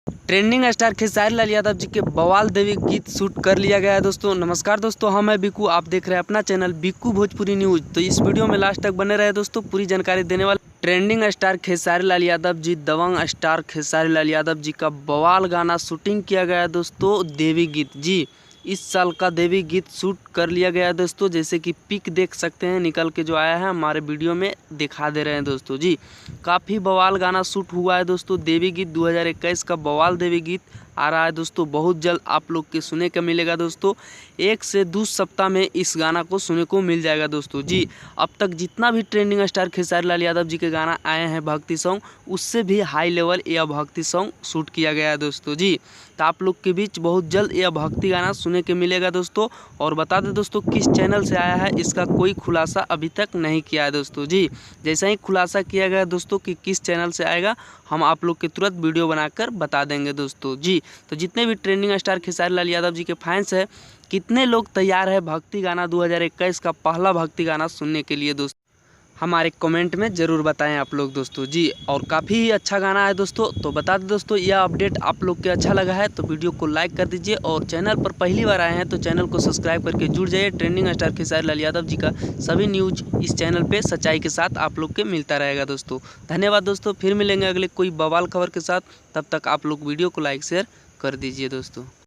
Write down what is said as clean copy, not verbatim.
Trending star Khesari Lal Yadav ji के बवाल देवी गीत शूट कर लिया गया है दोस्तों। नमस्कार दोस्तों, हम मैं बिक्कू, आप देख रहे हैं अपना चैनल बिक्कू भोजपुरी न्यूज। तो इस वीडियो में लास्ट तक बने रहे दोस्तों, पूरी जानकारी देने वाले। ट्रेंडिंग स्टार खेसारी लाल यादव जी, दबंग स्टार खेसारी लाल यादव जी का बवाल गाना शूटिंग किया गया है दोस्तों। देवी गीत जी, इस साल का देवी गीत शूट कर लिया गया है दोस्तों। जैसे कि पिक देख सकते हैं निकल के जो आया है, हमारे वीडियो में दिखा दे रहे हैं दोस्तों जी। काफ़ी बवाल गाना शूट हुआ है दोस्तों। देवी गीत 2021 का बवाल देवी गीत आ रहा है दोस्तों। बहुत जल्द आप लोग के सुने का मिलेगा दोस्तों। 1 से 2 सप्ताह में इस गाना को सुने को मिल जाएगा दोस्तों जी। अब तक जितना भी ट्रेंडिंग स्टार खेसारी लाल यादव जी के गाना आए हैं भक्ति सॉन्ग, उससे भी हाई लेवल यह भक्ति सॉन्ग शूट किया गया है दोस्तों जी। तो आप लोग के बीच बहुत जल्द यह भक्ति गाना सुने के मिलेगा दोस्तों। और बता दें दोस्तों, किस चैनल से आया है इसका कोई खुलासा अभी तक नहीं किया है दोस्तों जी। जैसा ही खुलासा किया गया दोस्तों कि किस चैनल से आएगा, हम आप लोग के तुरंत वीडियो बनाकर बता देंगे दोस्तों जी। तो जितने भी ट्रेंडिंग स्टार खेसारी लाल यादव जी के फैंस हैं, कितने लोग तैयार है भक्ति गाना 2021 का पहला भक्ति गाना सुनने के लिए दोस्तों, हमारे कमेंट में ज़रूर बताएं आप लोग दोस्तों जी। और काफ़ी ही अच्छा गाना है दोस्तों। तो बता दें दोस्तों, यह अपडेट आप लोग के अच्छा लगा है तो वीडियो को लाइक कर दीजिए। और चैनल पर पहली बार आए हैं तो चैनल को सब्सक्राइब करके जुड़ जाइए। ट्रेंडिंग स्टार खेसारी लाल यादव जी का सभी न्यूज इस चैनल पे सच्चाई के साथ आप लोग के मिलता रहेगा दोस्तों। धन्यवाद दोस्तों, फिर मिलेंगे अगले कोई बवाल खबर के साथ। तब तक आप लोग वीडियो को लाइक शेयर कर दीजिए दोस्तों।